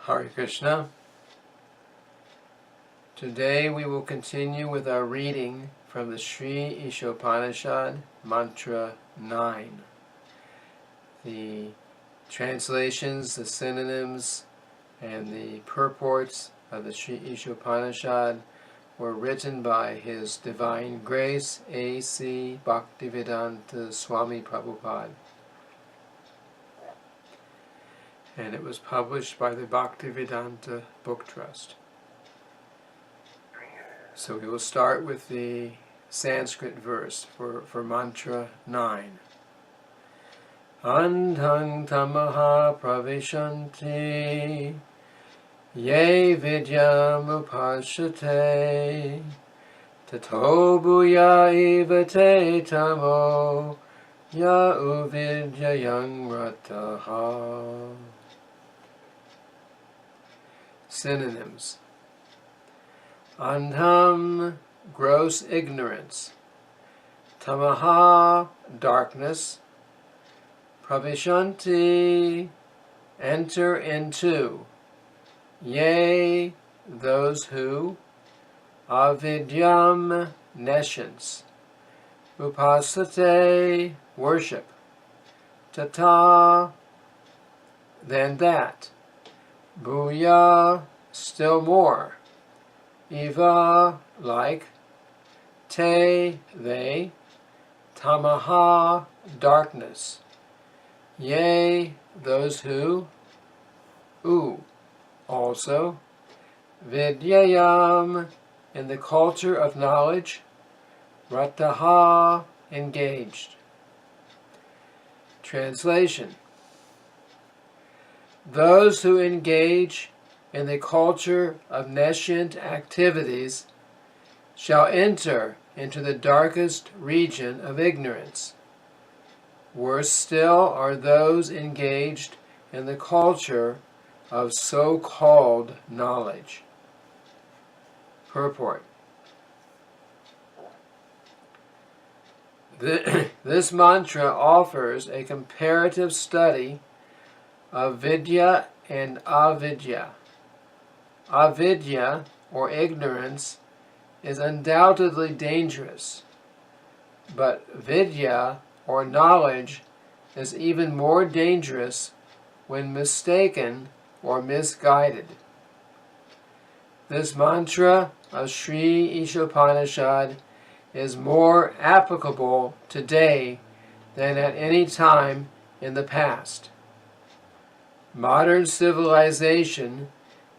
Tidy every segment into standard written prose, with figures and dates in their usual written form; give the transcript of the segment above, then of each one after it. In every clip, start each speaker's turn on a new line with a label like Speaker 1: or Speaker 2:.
Speaker 1: Hare Krishna. Today we will continue with our reading from the Sri Ishopanishad, Mantra 9. The translations, the synonyms, and the purports of the Sri Ishopanishad were written by His Divine Grace A.C. Bhaktivedanta Swami Prabhupada. And it was published by the Bhaktivedanta Book Trust. So we will start with the Sanskrit verse for Mantra 9. Andhang tamaha pravishanti ye vidyam upashate tato bhuya ivate tamo ya uvidyayang rataha. Synonyms: Andham, gross ignorance; tamaha, darkness; pravishanti, enter into; ye, those who; avidyam, nescience; upasate, worship; tata, then that; bhuya, still more; eva, like; te, they; tamaha, darkness; ye, those who; u, also; vidyayam, in the culture of knowledge; rataha, engaged. Translation: those who engage in the culture of nescient activities shall enter into the darkest region of ignorance. Worse still are those engaged in the culture of so-called knowledge. Purport: This mantra offers a comparative study of vidya and avidya. Avidya, or ignorance, is undoubtedly dangerous, but vidya, or knowledge, is even more dangerous when mistaken or misguided. This mantra of Sri Ishopanishad is more applicable today than at any time in the past. Modern civilization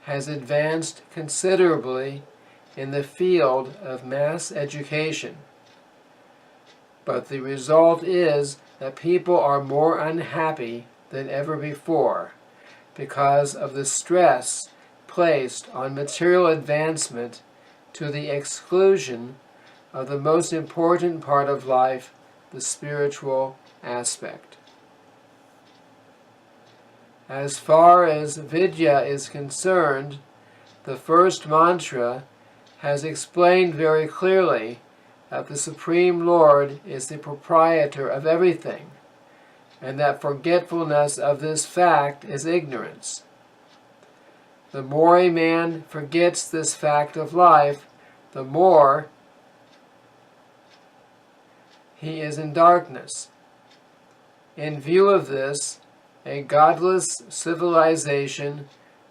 Speaker 1: has advanced considerably in the field of mass education, but the result is that people are more unhappy than ever before because of the stress placed on material advancement to the exclusion of the most important part of life, the spiritual aspect. As far as vidya is concerned, the first mantra has explained very clearly that the Supreme Lord is the proprietor of everything, and that forgetfulness of this fact is ignorance. The more a man forgets this fact of life, the more he is in darkness. In view of this, a godless civilization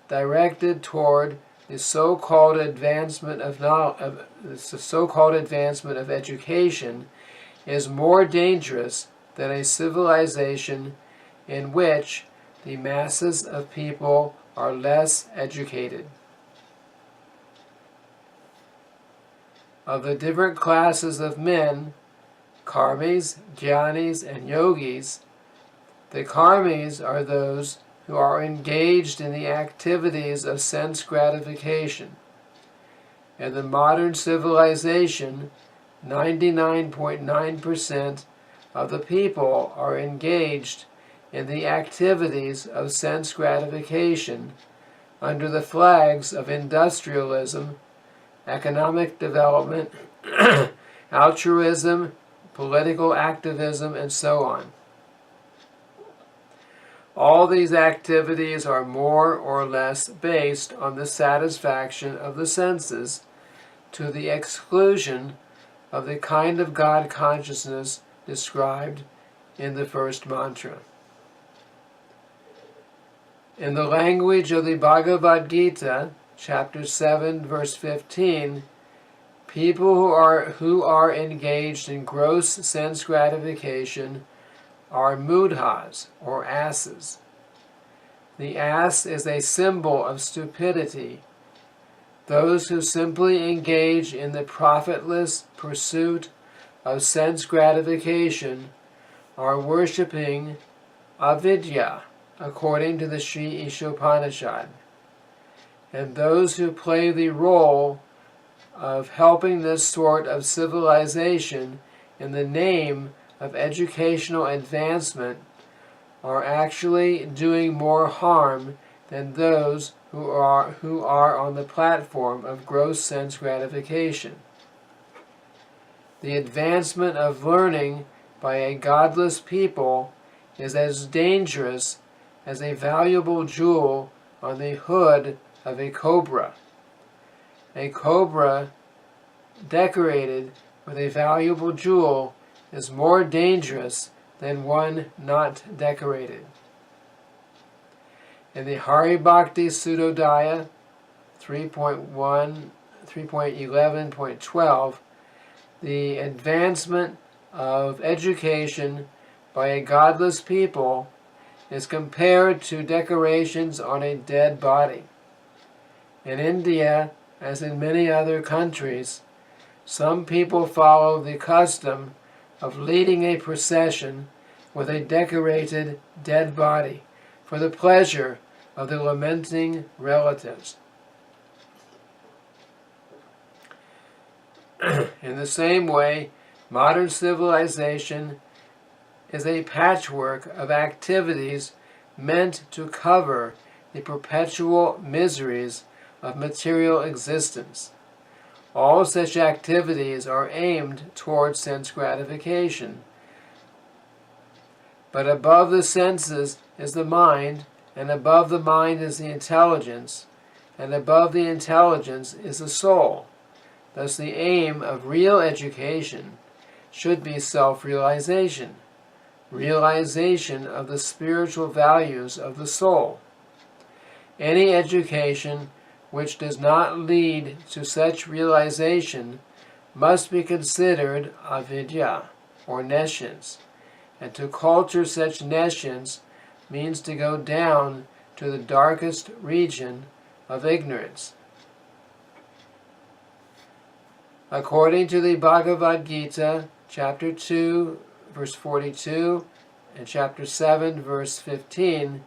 Speaker 1: directed toward the so-called advancement of education is more dangerous than a civilization in which the masses of people are less educated. Of the different classes of men, karmis, jnanis, and yogis, the karmis are those who are engaged in the activities of sense gratification. In the modern civilization, 99.9% of the people are engaged in the activities of sense gratification under the flags of industrialism, economic development, altruism, political activism, and so on. All these activities are more or less based on the satisfaction of the senses, to the exclusion of the kind of God consciousness described in the first mantra. In the language of the Bhagavad Gita, chapter 7, verse 15, people who are engaged in gross sense gratification are mudhas, or asses. The ass is a symbol of stupidity. Those who simply engage in the profitless pursuit of sense gratification are worshipping avidya, according to the Sri Ishopanishad. And those who play the role of helping this sort of civilization in the name of educational advancement are actually doing more harm than those who are on the platform of gross sense gratification. The advancement of learning by a godless people is as dangerous as a valuable jewel on the hood of a cobra. A cobra decorated with a valuable jewel is more dangerous than one not decorated. In the Hari Bhakti Sudodaya 3.11.12, the advancement of education by a godless people is compared to decorations on a dead body. In India, as in many other countries, some people follow the custom of leading a procession with a decorated dead body for the pleasure of the lamenting relatives. In the same way, modern civilization is a patchwork of activities meant to cover the perpetual miseries of material existence. All such activities are aimed towards sense gratification. But above the senses is the mind, and above the mind is the intelligence, and above the intelligence is the soul. Thus the aim of real education should be self-realization, realization of the spiritual values of the soul. Any education which does not lead to such realization must be considered avidya, or nescience, and to culture such nescience means to go down to the darkest region of ignorance. According to the Bhagavad Gita, chapter 2, verse 42, and chapter 7, verse 15,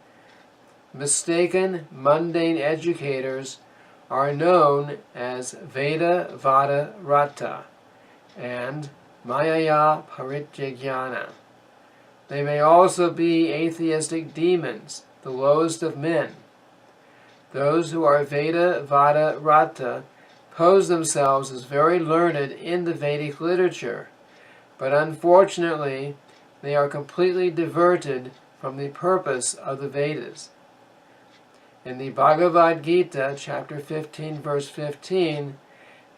Speaker 1: mistaken mundane educators are known as Veda Vada Rata and Mayaya Parityagyana. They may also be atheistic demons, the lowest of men. Those who are Veda Vada Rata pose themselves as very learned in the Vedic literature, but unfortunately they are completely diverted from the purpose of the Vedas. In the Bhagavad Gita, chapter 15, verse 15,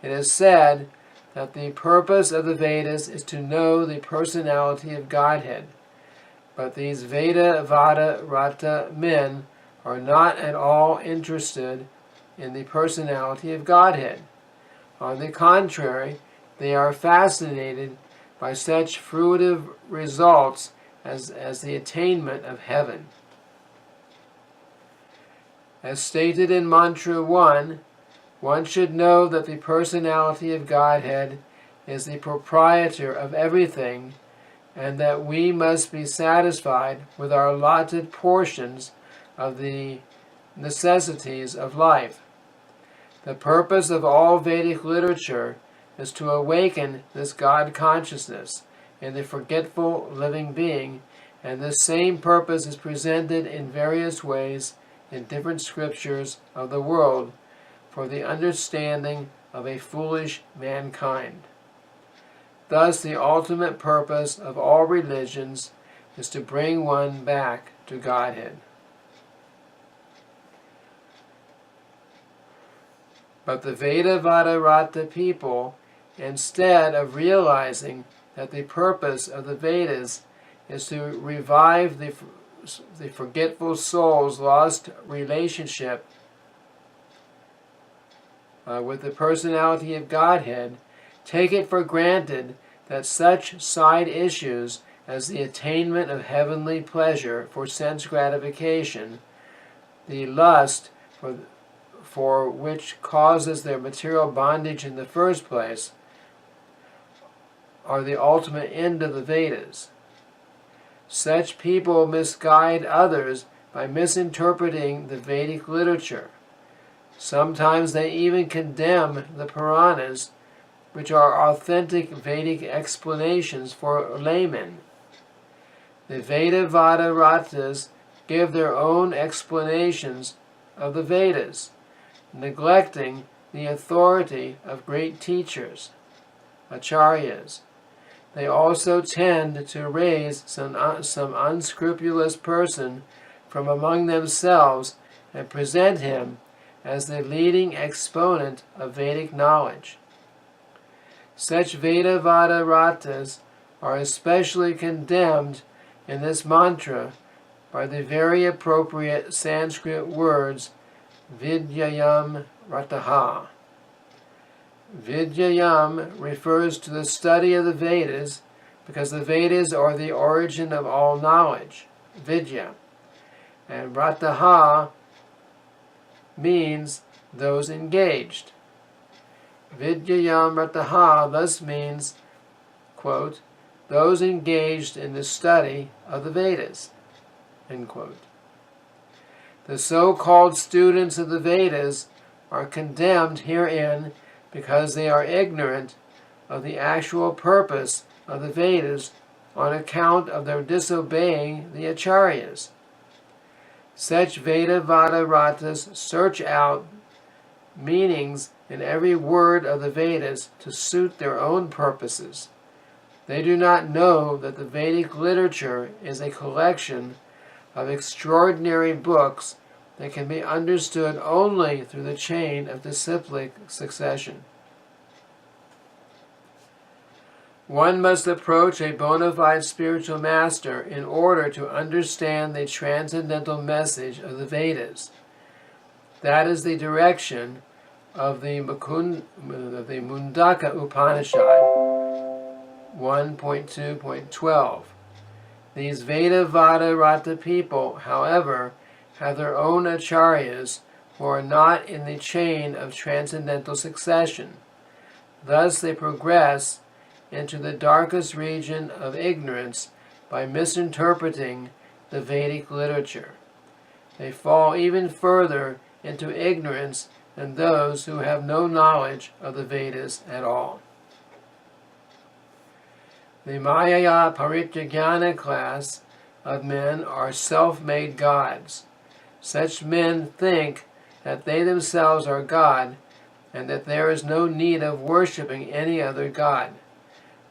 Speaker 1: it is said that the purpose of the Vedas is to know the personality of Godhead. But these Veda Vada Rata men are not at all interested in the personality of Godhead. On the contrary, they are fascinated by such fruitive results as the attainment of heaven. As stated in Mantra 1, one should know that the personality of Godhead is the proprietor of everything, and that we must be satisfied with our allotted portions of the necessities of life. The purpose of all Vedic literature is to awaken this God consciousness in the forgetful living being, and this same purpose is presented in various ways in different scriptures of the world for the understanding of a foolish mankind. Thus, the ultimate purpose of all religions is to bring one back to Godhead. But the Veda-Vada-Rata people, instead of realizing that the purpose of the Vedas is to revive the forgetful soul's lost relationship with the personality of Godhead, take it for granted that such side issues as the attainment of heavenly pleasure for sense gratification, the lust for which causes their material bondage in the first place, are the ultimate end of the Vedas. Such people misguide others by misinterpreting the Vedic literature. Sometimes they even condemn the Puranas, which are authentic Vedic explanations for laymen. The Veda-Vada-Ratas give their own explanations of the Vedas, neglecting the authority of great teachers, acharyas. They also tend to raise some unscrupulous person from among themselves and present him as the leading exponent of Vedic knowledge. Such Veda-Vada-Ratas are especially condemned in this mantra by the very appropriate Sanskrit words Vidyayam Rataha. Vidyayam refers to the study of the Vedas because the Vedas are the origin of all knowledge, Vidya. And Rataha means those engaged. Vidyayam Rataha thus means, quote, those engaged in the study of the Vedas, end quote. The so-called students of the Vedas are condemned herein because they are ignorant of the actual purpose of the Vedas on account of their disobeying the acharyas. Such Veda-Vada-Ratas search out meanings in every word of the Vedas to suit their own purposes. They do not know that the Vedic literature is a collection of extraordinary books that can be understood only through the chain of disciplic succession. One must approach a bona fide spiritual master in order to understand the transcendental message of the Vedas. That is the direction of the Mundaka Upanishad 1.2.12. These Veda-Vada-Rata people, however, have their own acharyas who are not in the chain of transcendental succession. Thus they progress into the darkest region of ignorance by misinterpreting the Vedic literature. They fall even further into ignorance than those who have no knowledge of the Vedas at all. The Mayaya Parityajnana class of men are self-made gods. Such men think that they themselves are God and that there is no need of worshipping any other god.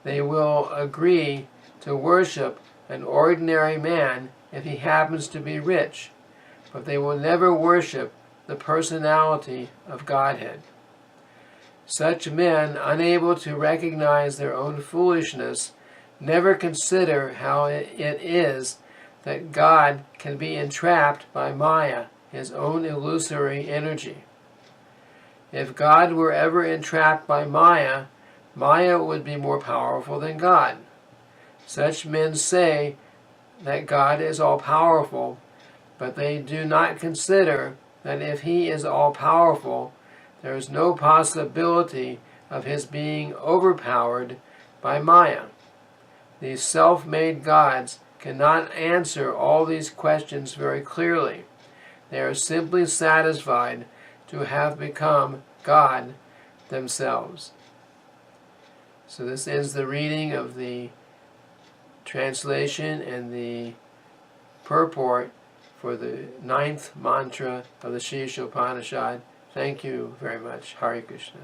Speaker 1: They will agree to worship an ordinary man if he happens to be rich, but they will never worship the personality of Godhead. Such men, unable to recognize their own foolishness, never consider how it is that God can be entrapped by Maya, his own illusory energy. If God were ever entrapped by Maya, Maya would be more powerful than God. Such men say that God is all-powerful, but they do not consider that if he is all-powerful, there is no possibility of his being overpowered by Maya. These self-made gods cannot answer all these questions very clearly. They are simply satisfied to have become God themselves. So this ends the reading of the translation and the purport for the 9th mantra of the Shīsha Upanishad. Thank you very much. Hare Krishna.